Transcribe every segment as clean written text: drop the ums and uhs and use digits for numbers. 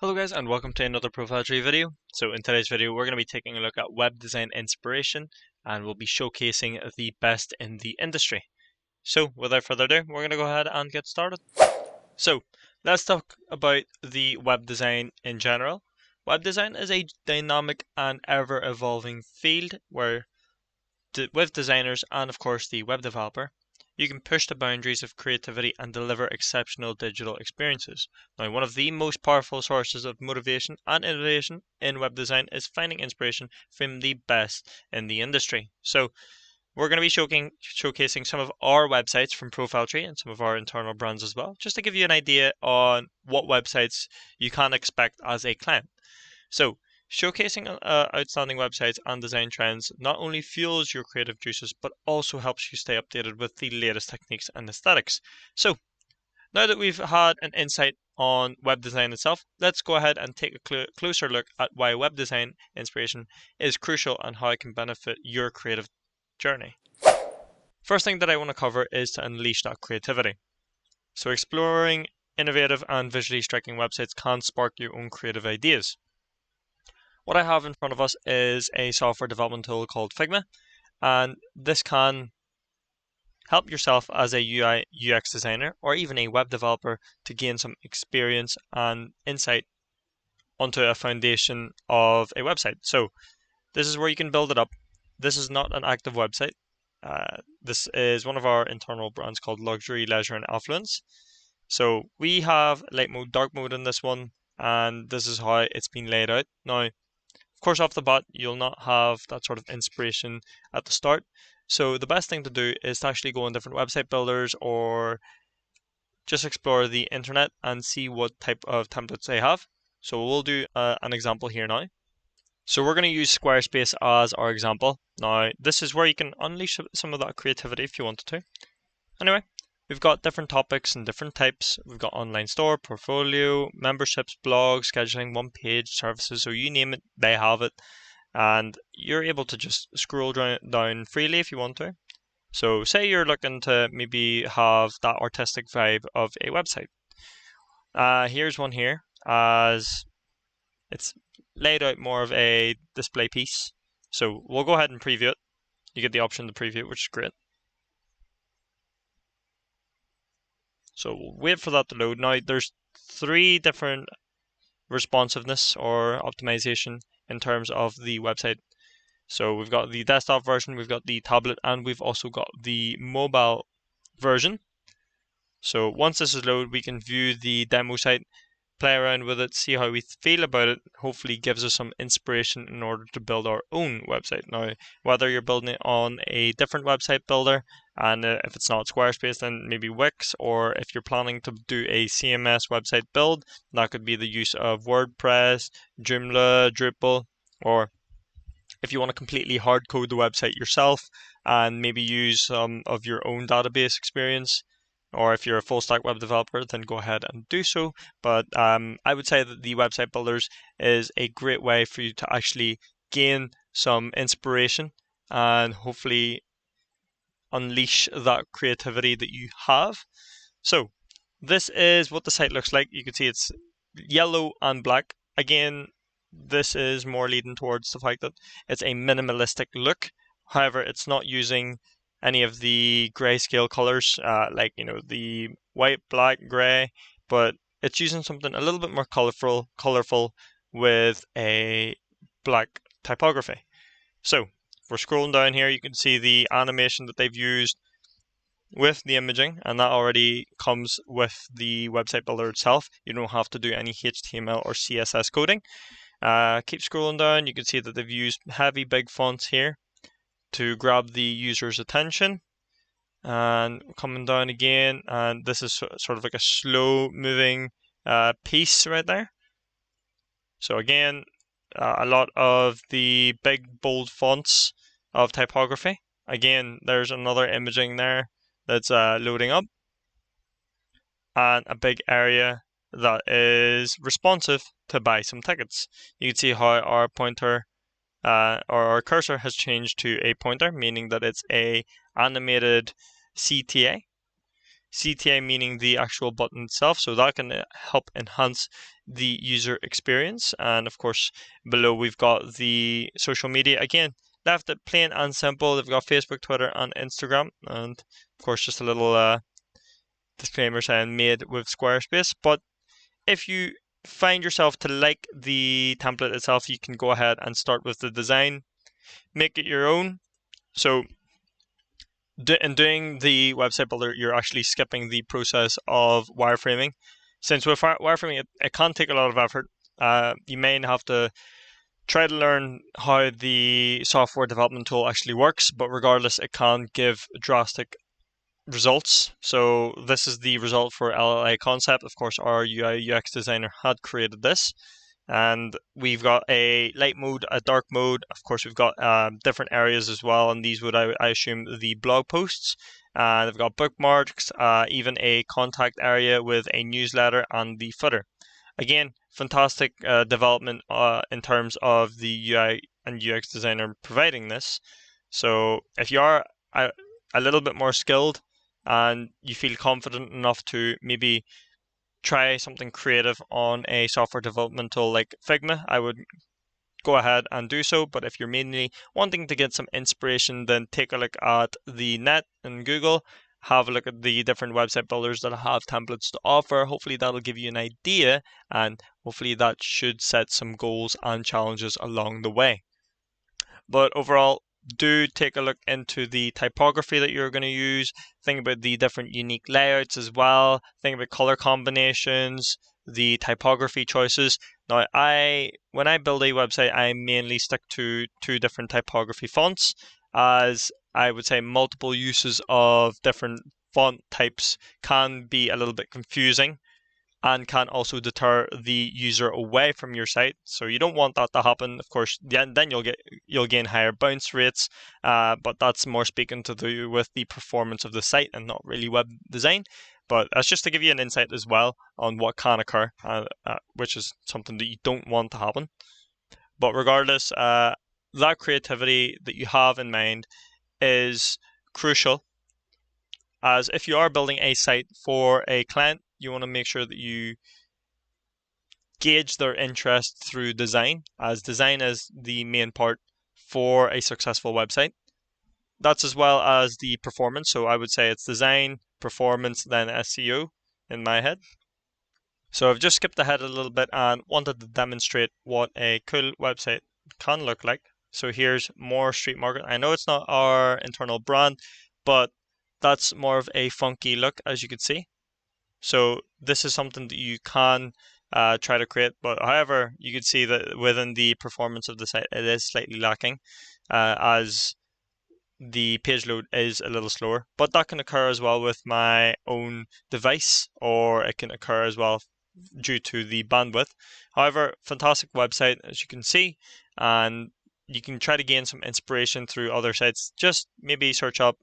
Hello guys and welcome to another profile tree video. So in today's video we're going to be taking a look at web design inspiration and we'll be showcasing the best in the industry. So without further ado, we're going to go ahead and get started. So let's talk about the web design in general. Web design is a dynamic and ever evolving field where with designers and of course the web developer, you can push the boundaries of creativity and deliver exceptional digital experiences. Now, one of the most powerful sources of motivation and innovation in web design is finding inspiration from the best in the industry. So, we're going to be showcasing some of our websites from Profile Tree and some of our internal brands as well, just to give you an idea on what websites you can expect as a client. So, showcasing outstanding websites and design trends not only fuels your creative juices, but also helps you stay updated with the latest techniques and aesthetics. So, now that we've had an insight on web design itself, let's go ahead and take a closer look at why web design inspiration is crucial and how it can benefit your creative journey. First thing that I want to cover is to unleash that creativity. So, exploring innovative and visually striking websites can spark your own creative ideas. What I have in front of us is a software development tool called Figma, and this can help yourself as a UI UX designer or even a web developer to gain some experience and insight onto a foundation of a website. So this is where you can build it up. This is not an active website. This is one of our internal brands called Luxury, Leisure and Affluence. So we have light mode, dark mode in this one, and this is how it's been laid out. Now, of course, off the bat, you'll not have that sort of inspiration at the start. So the best thing to do is to actually go on different website builders or just explore the internet and see what type of templates they have. So we'll do an example here now. So we're going to use Squarespace as our example. Now, this is where you can unleash some of that creativity if you wanted to. Anyway, we've got different topics and different types. We've got online store, portfolio, memberships, blogs, scheduling, one-page services. So you name it, they have it. And you're able to just scroll down freely if you want to. So say you're looking to maybe have that artistic vibe of a website. Here's one here as it's laid out more of a display piece. So we'll go ahead and preview it. You get the option to preview it, which is great. So we'll wait for that to load. Now there's three different responsiveness or optimization in terms of the website. So we've got the desktop version, we've got the tablet, and we've also got the mobile version. So once this is loaded, we can view the demo site, play around with it, see how we feel about it. Hopefully gives us some inspiration in order to build our own website. Now, whether you're building it on a different website builder, and if it's not Squarespace, then maybe Wix, or if you're planning to do a CMS website build, that could be the use of WordPress, Joomla, Drupal, or if you want to completely hard code the website yourself and maybe use some of your own database experience, or if you're a full stack web developer, then go ahead and do so. But I would say that the website builders is a great way for you to actually gain some inspiration and hopefully unleash that creativity that you have. So this is what the site looks like. You can see it's yellow and black. Again, this is more leading towards the fact that it's a minimalistic look. However, it's not using any of the grayscale colors, like the white, black, gray, but it's using something a little bit more colorful with a black typography. So if we're scrolling down here, you can see the animation that they've used with the imaging, and that already comes with the website builder itself. You don't have to do any HTML or CSS coding. Keep scrolling down, you can see that they've used heavy big fonts here to grab the user's attention. And coming down again, and this is sort of like a slow moving piece right there. So again, a lot of the big bold fonts of typography. Again, there's another imaging there that's loading up, and a big area that is responsive to buy some tickets. You can see how our pointer or our cursor has changed to a pointer, meaning that it's a animated CTA. CTA meaning the actual button itself, so that can help enhance the user experience. And of course, below we've got the social media. Again, left it plain and simple. They've got Facebook, Twitter, and Instagram, and of course, just a little disclaimer saying made with Squarespace. But if you find yourself to like the template itself, you can go ahead and start with the design, make it your own. So in doing the website builder, you're actually skipping the process of wireframing. Since with wireframing, it can take a lot of effort. You may have to try to learn how the software development tool actually works, but regardless, it can give drastic results. So this is the result for LLA Concept. Of course, our UI UX designer had created this. And we've got a light mode, a dark mode. Of course, we've got different areas as well, and these would, I assume, the blog posts. They've got bookmarks, even a contact area with a newsletter and the footer. Again, fantastic development in terms of the UI and UX designer providing this. So if you are a little bit more skilled and you feel confident enough to maybe try something creative on a software development tool like Figma, I would go ahead and do so. But if you're mainly wanting to get some inspiration, then take a look at the net and Google. Have a look at the different website builders that have templates to offer. Hopefully that'll give you an idea, and hopefully that should set some goals and challenges along the way. But overall, do take a look into the typography that you're going to use. Think about the different unique layouts as well. Think about color combinations, the typography choices. Now, when I build a website, I mainly stick to 2 different typography fonts, as I would say multiple uses of different font types can be a little bit confusing and can also deter the user away from your site. So you don't want that to happen. Of course, then you'll gain higher bounce rates, but that's more speaking to do with the performance of the site and not really web design. But that's just to give you an insight as well on what can occur, which is something that you don't want to happen. But regardless, that creativity that you have in mind is crucial, as if you are building a site for a client, you want to make sure that you gauge their interest through design, as design is the main part for a successful website. That's as well as the performance. So I would say it's design, performance, then SEO in my head. So I've just skipped ahead a little bit and wanted to demonstrate what a cool website can look like. So here's more Street Market. I know it's not our internal brand, but that's more of a funky look, as you can see. So this is something that you can try to create, but however, you can see that within the performance of the site, it is slightly lacking, as the page load is a little slower. But that can occur as well with my own device, or it can occur as well due to the bandwidth. However, fantastic website, as you can see, and you can try to gain some inspiration through other sites. Just maybe search up,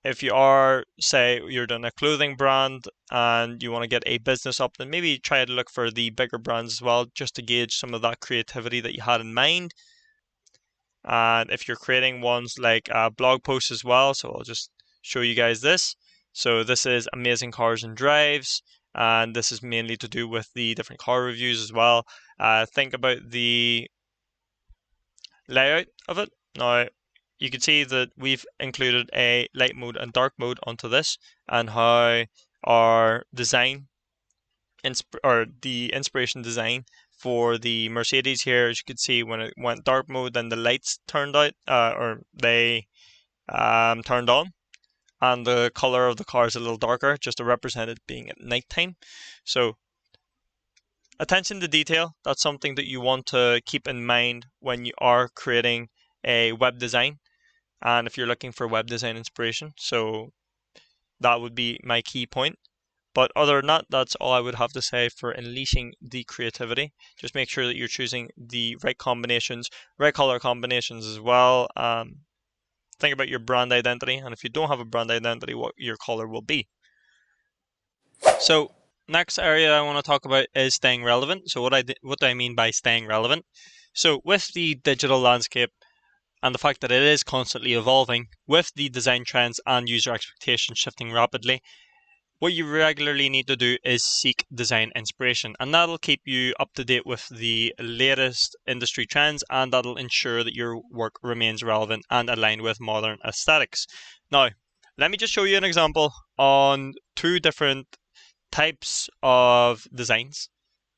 if you are, say, you're doing a clothing brand and you want to get a business up, then maybe try to look for the bigger brands as well, just to gauge some of that creativity that you had in mind. And if you're creating ones like blog posts as well, so I'll just show you guys this. So this is Amazing Cars and Drives, and this is mainly to do with the different car reviews as well. Think about the layout of it. Now, you can see that we've included a light mode and dark mode onto this, and how our design, or the inspiration design for the Mercedes here, as you can see, when it went dark mode, then the lights turned out, or they turned on, and the color of the car is a little darker, just to represent it being at nighttime. So attention to detail, that's something that you want to keep in mind when you are creating a web design, and if you're looking for web design inspiration. So that would be my key point. But other than that, that's all I would have to say for unleashing the creativity. Just make sure that you're choosing the right combinations, right color combinations as well. Think about your brand identity, and if you don't have a brand identity, what your color will be. So next area I want to talk about is staying relevant. So what do I mean by staying relevant? So with the digital landscape and the fact that it is constantly evolving, with the design trends and user expectations shifting rapidly, what you regularly need to do is seek design inspiration, and that'll keep you up to date with the latest industry trends, and that'll ensure that your work remains relevant and aligned with modern aesthetics. Now, let me just show you an example on two different types of designs.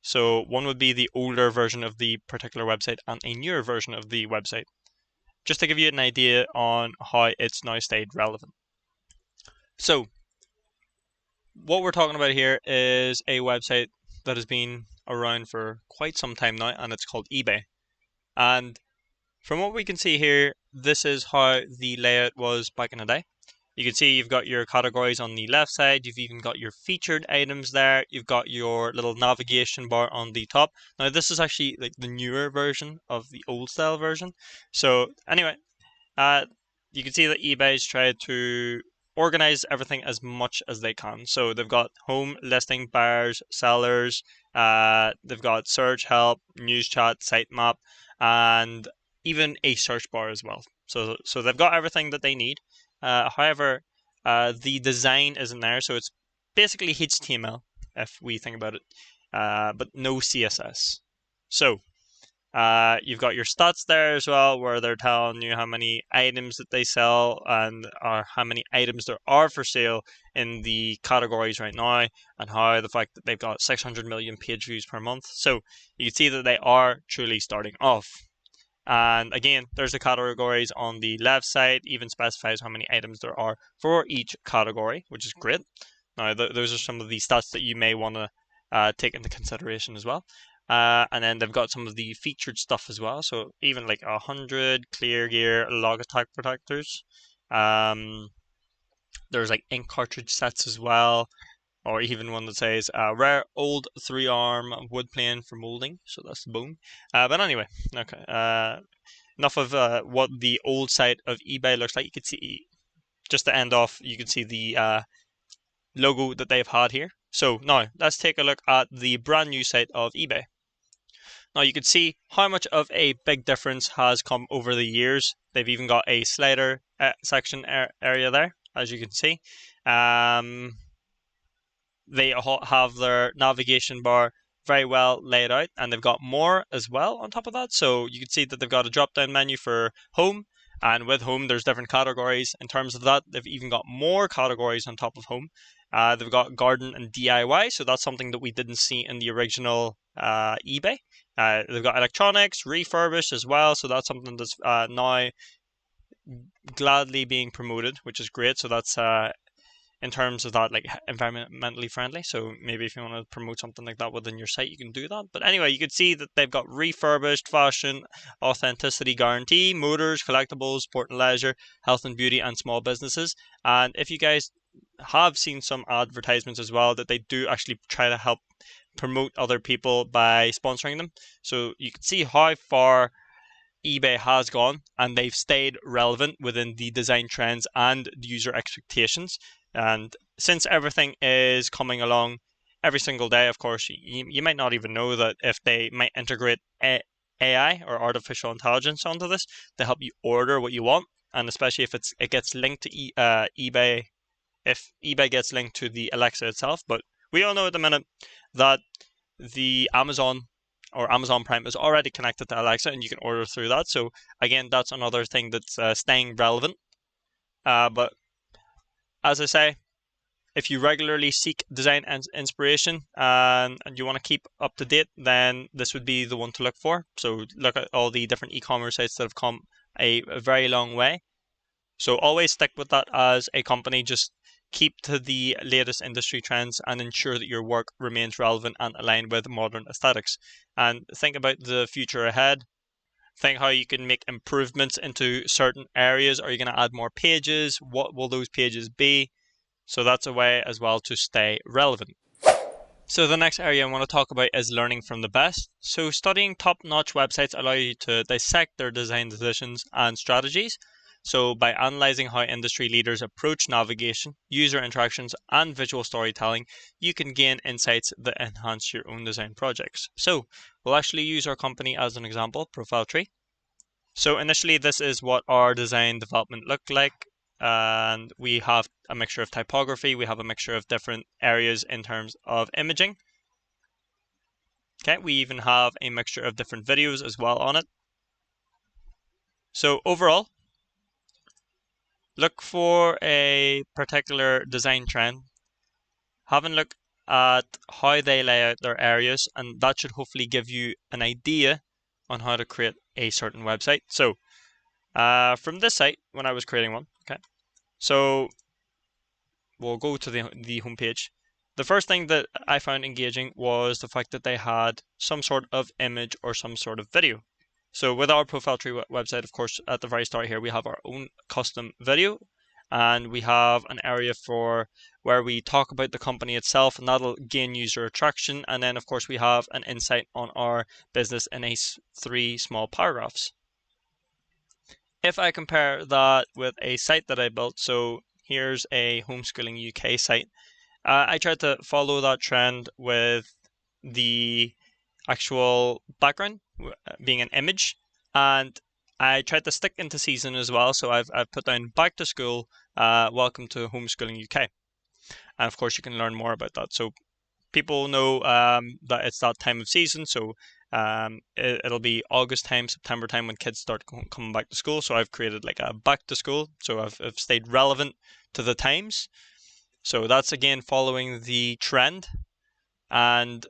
So one would be the older version of the particular website and a newer version of the website, just to give you an idea on how it's now stayed relevant. So what we're talking about here is a website that has been around for quite some time now, and it's called eBay. And from what we can see here, this is how the layout was back in the day. You can see you've got your categories on the left side, you've even got your featured items there, you've got your little navigation bar on the top. Now this is actually like the newer version of the old style version. So anyway, you can see that eBay's tried to organize everything as much as they can. So they've got home, listing, buyers, sellers, they've got search, help, news chat, sitemap, and even a search bar as well. So they've got everything that they need. However, the design isn't there, so it's basically HTML if we think about it, but no CSS. So you've got your stats there as well, where they're telling you how many items that they sell and how many items there are for sale in the categories right now, and how the fact that they've got 600 million page views per month. So you can see that they are truly starting off. And again, there's the categories on the left side, even specifies how many items there are for each category, which is great. Now, those are some of the stats that you may want to take into consideration as well. And then they've got some of the featured stuff as well. So even like 100 clear gear log attack protectors. There's like ink cartridge sets as well, or even one that says rare old 3-arm wood plane for molding. So that's the bone. But anyway, okay. Enough of what the old side of eBay looks like. You can see, just to end off, you can see the logo that they've had here. So now let's take a look at the brand new site of eBay. Now you can see how much of a big difference has come over the years. They've even got a slider section area there, as you can see. They have their navigation bar very well laid out, and they've got more as well on top of that. So you can see that they've got a drop down menu for home, and with home there's different categories. In terms of that, they've even got more categories on top of home. They've got garden and DIY, so that's something that we didn't see in the original eBay. They've got electronics, refurbished as well, so that's something that's now gladly being promoted, which is great. So that's in terms of that, like environmentally friendly. So maybe if you want to promote something like that within your site, you can do that. But anyway, you can see that they've got refurbished, fashion, authenticity guarantee, motors, collectibles, sport and leisure, health and beauty, and small businesses. And if you guys have seen some advertisements as well, that they do actually try to help promote other people by sponsoring them. So you can see how far eBay has gone, and they've stayed relevant within the design trends and the user expectations. And since everything is coming along every single day, of course, you might not even know that if they might integrate AI or artificial intelligence onto this to help you order what you want, and especially if it gets linked to eBay, if eBay gets linked to the Alexa itself. But we all know at the minute that the Amazon Prime is already connected to Alexa, and you can order through that. So again, that's another thing that's staying relevant. But as I say, if you regularly seek design and inspiration and you want to keep up to date, then this would be the one to look for. So look at all the different e-commerce sites that have come a very long way. So always stick with that as a company. Just keep to the latest industry trends and ensure that your work remains relevant and aligned with modern aesthetics. And think about the future ahead. Think how you can make improvements into certain areas. Are you going to add more pages? What will those pages be? So that's a way as well to stay relevant. So the next area I want to talk about is learning from the best. So studying top-notch websites allow you to dissect their design decisions and strategies. So by analyzing how industry leaders approach navigation, user interactions, and visual storytelling, you can gain insights that enhance your own design projects. So we'll actually use our company as an example, Profile Tree. So initially, this is what our design development looked like. and we have a mixture of typography, we have a mixture of different areas in terms of imaging. Okay, we even have a mixture of different videos as well on it. So overall, look for a particular design trend, have a look at how they lay out their areas, and that should hopefully give you an idea on how to create a certain website. So from this site, when I was creating one, okay, so we'll go to the homepage. The first thing that I found engaging was the fact that they had some sort of image or some sort of video. So with our Profile Tree website, of course, at the very start here, we have our own custom video, and we have an area for where we talk about the company itself, and that'll gain user attraction. And then, of course, we have an insight on our business in 3 small paragraphs. If I compare that with a site that I built, so here's a Homeschooling UK site, I tried to follow that trend with the actual background being an image, and I tried to stick into season as well. So I've put down back to school, welcome to Homeschooling UK, and of course you can learn more about that. So people know that it's that time of season. So it'll be August time, September time when kids start coming back to school. So I've created like a back to school. So I've stayed relevant to the times. So that's again following the trend, and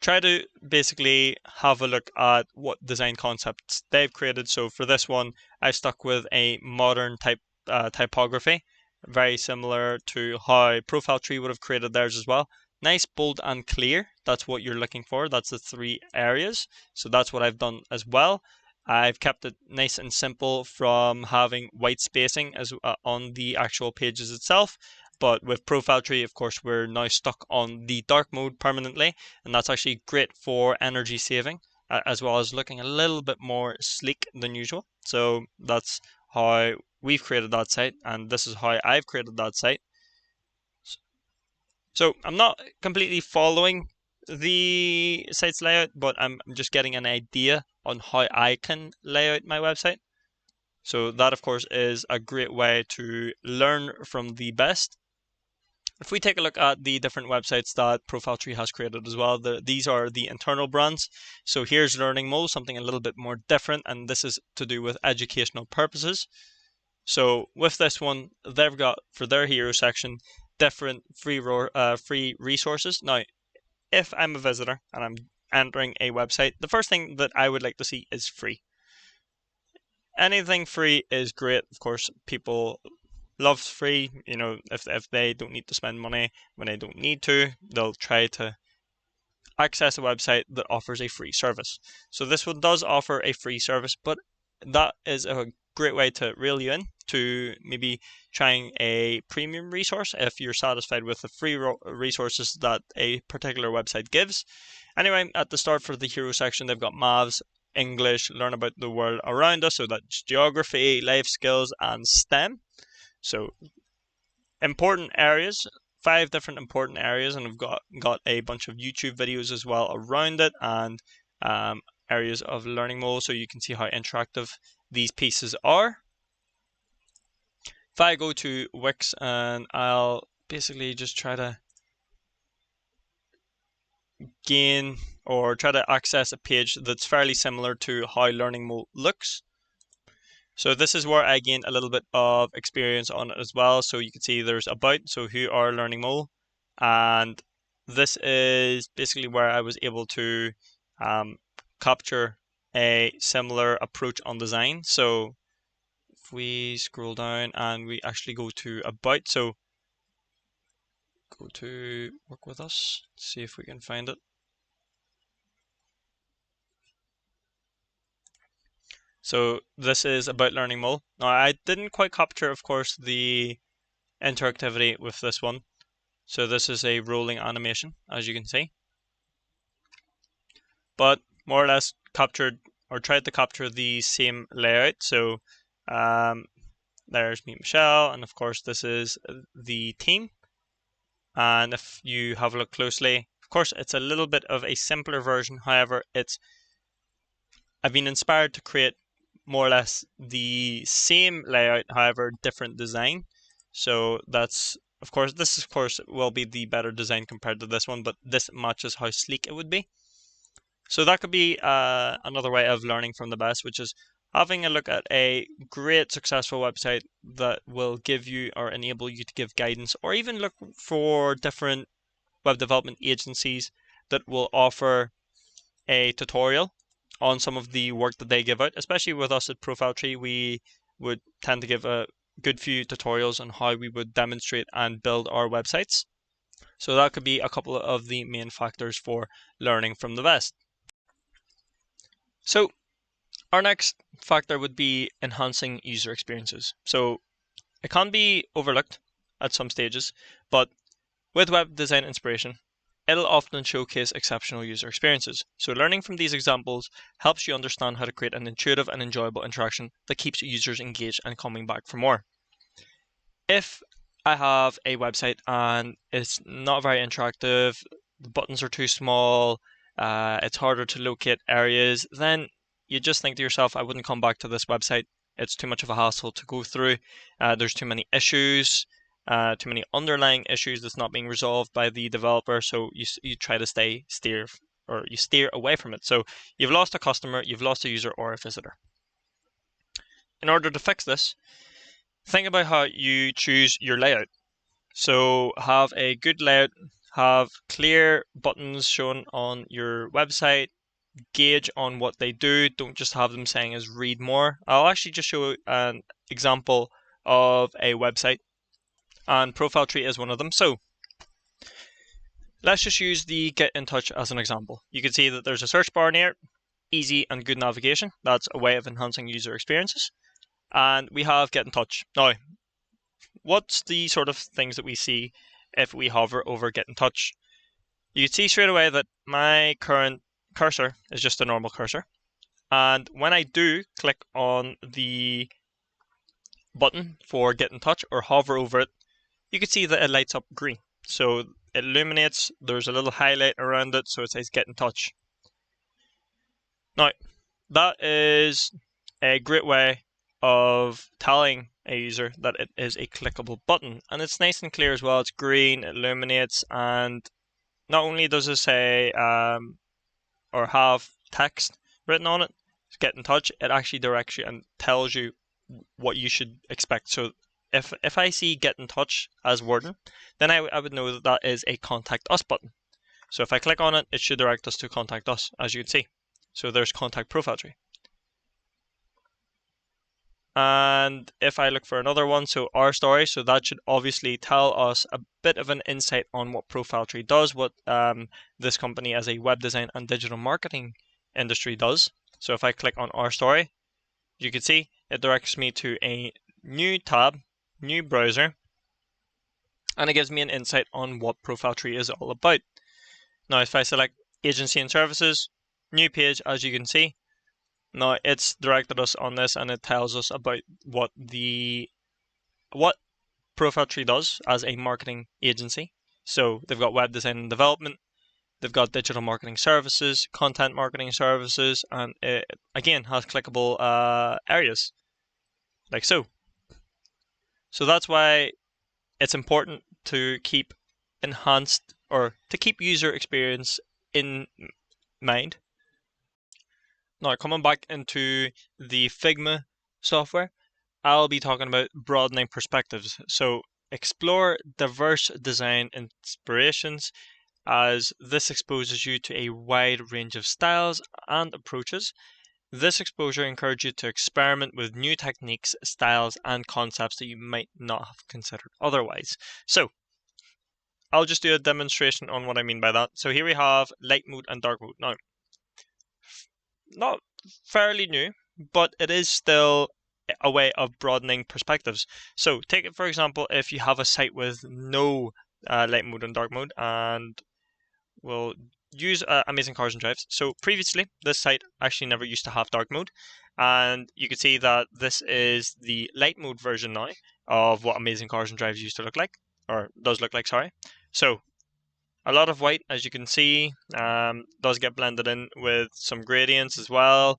try to basically have a look at what design concepts they've created. So for this one, I stuck with a modern typography, very similar to how Profile Tree would have created theirs as well. Nice, bold, and clear. That's what you're looking for. That's the 3 areas. So that's what I've done as well. I've kept it nice and simple from having white spacing as on the actual pages itself. But with Profile Tree, of course, we're now stuck on the dark mode permanently, and that's actually great for energy saving, as well as looking a little bit more sleek than usual. So that's how we've created that site, and this is how I've created that site. So I'm not completely following the site's layout, but I'm just getting an idea on how I can lay out my website. So that, of course, is a great way to learn from the best. If we take a look at the different websites that Profile Tree has created as well, these are the internal brands. So here's Learning Mole, something a little bit more different, and this is to do with educational purposes. So with this one, they've got, for their hero section, different free resources. Now, if I'm a visitor and I'm entering a website, the first thing that I would like to see is free. Anything free is great. Of course, people love free. You know, if they don't need to spend money when they don't need to, they'll try to access a website that offers a free service. So this one does offer a free service, but that is a great way to reel you in to maybe trying a premium resource if you're satisfied with the free resources that a particular website gives. Anyway, at the start for the hero section, they've got maths, English, learn about the world around us, so that's geography, life skills, and STEM. So important areas, 5 different important areas, and we've got a bunch of YouTube videos as well around it, and areas of learning mode, so you can see how interactive these pieces are. If I go to Wix, and I'll basically just try to gain or try to access a page that's fairly similar to how learning mode looks. So this is where I gained a little bit of experience on it as well. So you can see there's about, so who are Learning Mole, and this is basically where I was able to capture a similar approach on design. So if we scroll down and we actually go to about, so go to work with us, see if we can find it. So this is about Learning Mole. Now I didn't quite capture, of course, the interactivity with this one. So this is a rolling animation, as you can see. But more or less captured or tried to capture the same layout. So there's me, Michelle, and of course this is the team. And if you have a look closely, of course it's a little bit of a simpler version. However, I've been inspired to create more or less the same layout, however different design. So that's this of course will be the better design compared to this one, but this matches how sleek it would be. So that could be another way of learning from the best, which is having a look at a great successful website that will give you or enable you to give guidance, or even look for different web development agencies that will offer a tutorial on some of the work that they give out. Especially with us at Profile Tree, we would tend to give a good few tutorials on how we would demonstrate and build our websites. So that could be a couple of the main factors for learning from the best. So our next factor would be enhancing user experiences. So it can be overlooked at some stages, but with web design inspiration, it'll often showcase exceptional user experiences. So learning from these examples helps you understand how to create an intuitive and enjoyable interaction that keeps users engaged and coming back for more. If I have a website and it's not very interactive, the buttons are too small, it's harder to locate areas, then you just think to yourself, I wouldn't come back to this website. It's too much of a hassle to go through. There's too many issues, too many underlying issues that's not being resolved by the developer. So you try to steer away from it. So you've lost a customer, you've lost a user or a visitor. In order to fix this, think about how you choose your layout. So have a good layout, have clear buttons shown on your website, gauge on what they do, don't just have them saying as read more. I'll actually just show an example of a website, and Profile Tree is one of them. So let's just use the Get in Touch as an example. You can see that there's a search bar near, easy and good navigation. That's a way of enhancing user experiences. And we have Get in Touch. Now, what's the sort of things that we see if we hover over Get in Touch? You can see straight away that my current cursor is just a normal cursor. And when I do click on the button for Get in Touch or hover over it, you can see that it lights up green. So it illuminates, there's a little highlight around it, so it says Get in Touch. Now, that is a great way of telling a user that it is a clickable button, and it's nice and clear as well. It's green, it illuminates, and not only does it say or have text written on it, Get in Touch, it actually directs you and tells you what you should expect. So if I see Get in Touch as wording, then I would know that that is a Contact Us button. So if I click on it, it should direct us to Contact Us, as you can see. So there's Contact Profile Tree. And if I look for another one, so Our Story, so that should obviously tell us a bit of an insight on what Profile Tree does, what this company as a web design and digital marketing industry does. So if I click on Our Story, you can see it directs me to a new tab, new browser, and it gives me an insight on what Profile Tree is all about. Now if I select Agency and Services, new page, as you can see, now it's directed us on this, and it tells us about what Profile Tree does as a marketing agency. So they've got web design and development, they've got digital marketing services, content marketing services, and it again has clickable areas like so. So that's why it's important to keep enhanced or to keep user experience in mind. Now, coming back into the Figma software, I'll be talking about broadening perspectives. So explore diverse design inspirations, as this exposes you to a wide range of styles and approaches. This exposure encourages you to experiment with new techniques, styles, and concepts that you might not have considered otherwise. So I'll just do a demonstration on what I mean by that. So here we have light mode and dark mode. Now, not fairly new, but it is still a way of broadening perspectives. So take it for example, if you have a site with no light mode and dark mode, and we'll use Amazing Cars and Drives. So previously this site actually never used to have dark mode, and you can see that this is the light mode version now of what Amazing Cars and Drives used to look like, or does look like, sorry. So a lot of white, as you can see, does get blended in with some gradients as well.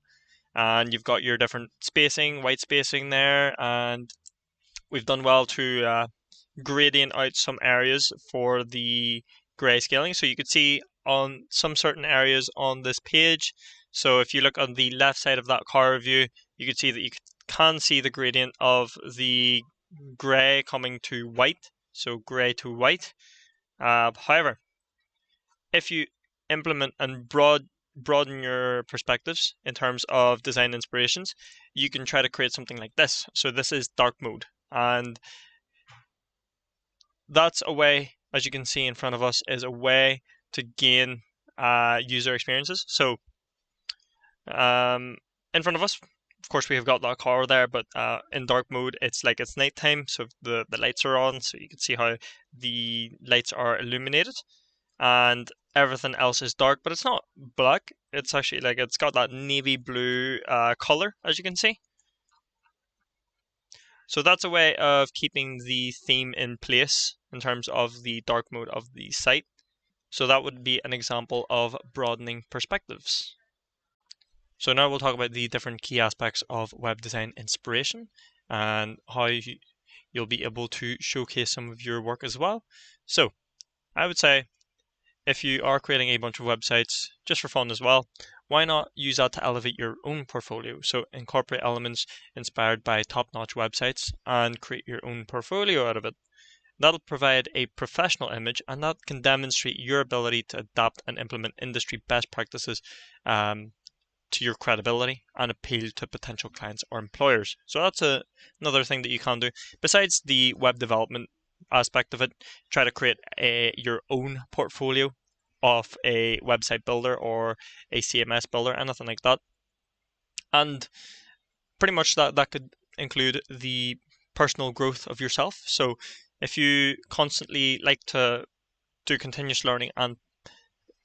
and you've got your different spacing, white spacing there, and we've done well to gradient out some areas for the grayscaling. So you could see on some certain areas on this page. So if you look on the left side of that car view, you can see that you can see the gradient of the gray coming to white. So gray to white. However, if you implement and broaden your perspectives in terms of design inspirations, you can try to create something like this. So this is dark mode, and that's a way, as you can see in front of us, is a way to gain user experiences. So in front of us, of course, we have got that car there, but in dark mode, it's like it's nighttime, so the lights are on, so you can see how the lights are illuminated, and everything else is dark, but it's not black. It's actually like it's got that navy blue color, as you can see. So that's a way of keeping the theme in place in terms of the dark mode of the site. So that would be an example of broadening perspectives. So now we'll talk about the different key aspects of web design inspiration and how you'll be able to showcase some of your work as well. So I would say if you are creating a bunch of websites just for fun as well, why not use that to elevate your own portfolio? So incorporate elements inspired by top-notch websites and create your own portfolio out of it. That'll provide a professional image, and that can demonstrate your ability to adapt and implement industry best practices to your credibility and appeal to potential clients or employers. So that's another thing that you can do. Besides the web development aspect of it, try to create your own portfolio of a website builder or a CMS builder, anything like that. And pretty much that could include the personal growth of yourself. So if you constantly like to do continuous learning and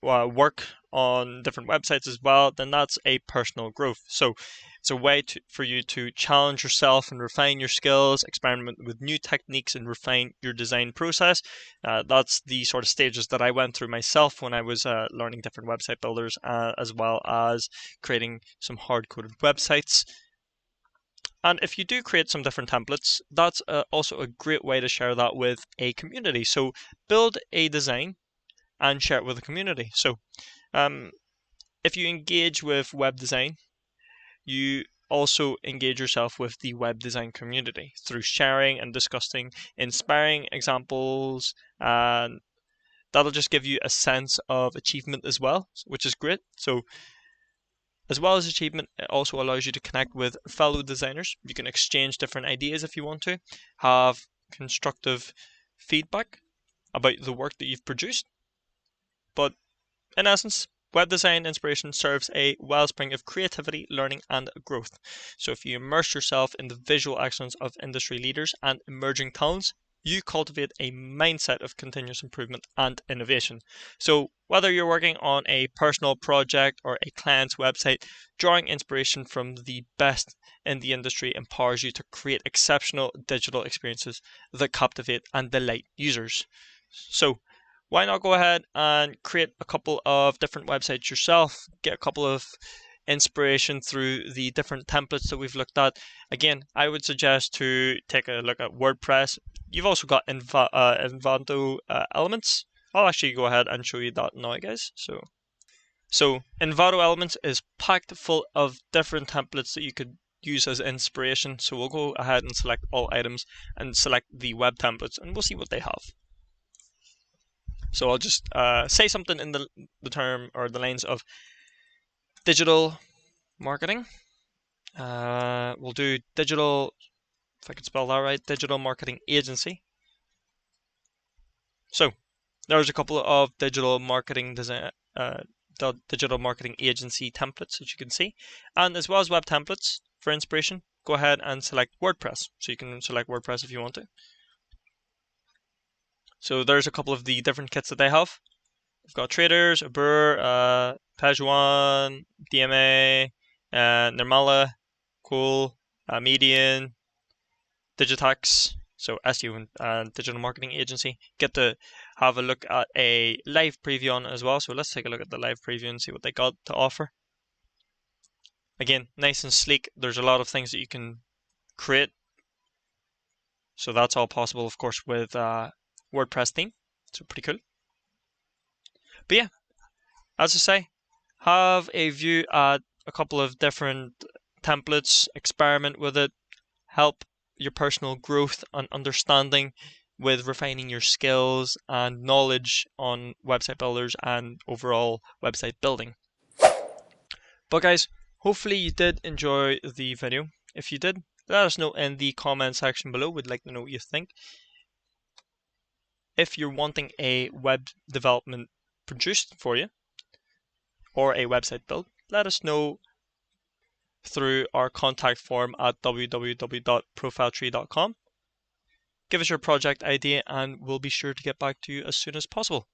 work on different websites as well, then that's a personal growth. So it's a way for you to challenge yourself and refine your skills, experiment with new techniques and refine your design process. That's the sort of stages that I went through myself when I was learning different website builders, as well as creating some hard-coded websites. And if you do create some different templates, that's also a great way to share that with a community. So build a design and share it with the community. So if you engage with web design, you also engage yourself with the web design community through sharing and discussing inspiring examples, and that'll just give you a sense of achievement as well, which is great. So as well as achievement, it also allows you to connect with fellow designers. You can exchange different ideas if you want to, have constructive feedback about the work that you've produced. But in essence, web design inspiration serves a wellspring of creativity, learning, and growth. So if you immerse yourself in the visual excellence of industry leaders and emerging talents, you cultivate a mindset of continuous improvement and innovation. So whether you're working on a personal project or a client's website, drawing inspiration from the best in the industry empowers you to create exceptional digital experiences that captivate and delight users. So why not go ahead and create a couple of different websites yourself, get a couple of inspiration through the different templates that we've looked at. Again, I would suggest to take a look at WordPress. You've also got Envato Elements. I'll actually go ahead and show you that now, guys. So Envato Elements is packed full of different templates that you could use as inspiration. So we'll go ahead and select all items and select the web templates, and we'll see what they have. So I'll just say something in the term or the lines of digital marketing. We'll do digital, if I could spell that right, digital marketing agency. So there's a couple of digital marketing design, digital marketing agency templates that you can see, and as well as web templates for inspiration, go ahead and select WordPress. So you can select WordPress if you want to. So there's a couple of the different kits that they have. We've got Traders, Abur, Pajuan, DMA, Nirmala, Cool, Median, Digitax, so SEO and digital marketing agency. Get to have a look at a live preview on it as well. So let's take a look at the live preview and see what they got to offer. Again, nice and sleek. There's a lot of things that you can create. So that's all possible, of course, with WordPress theme. So pretty cool. But yeah, as I say, have a view at a couple of different templates, experiment with it, help your personal growth and understanding with refining your skills and knowledge on website builders and overall website building. But guys, hopefully you did enjoy the video. If you did, let us know in the comment section below. We'd like to know what you think. If you're wanting a web development produced for you or a website build, let us know through our contact form at www.profiletree.com. Give us your project idea and we'll be sure to get back to you as soon as possible.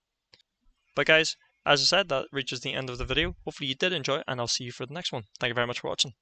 But guys, as I said, that reaches the end of the video. Hopefully you did enjoy and I'll see you for the next one. Thank you very much for watching.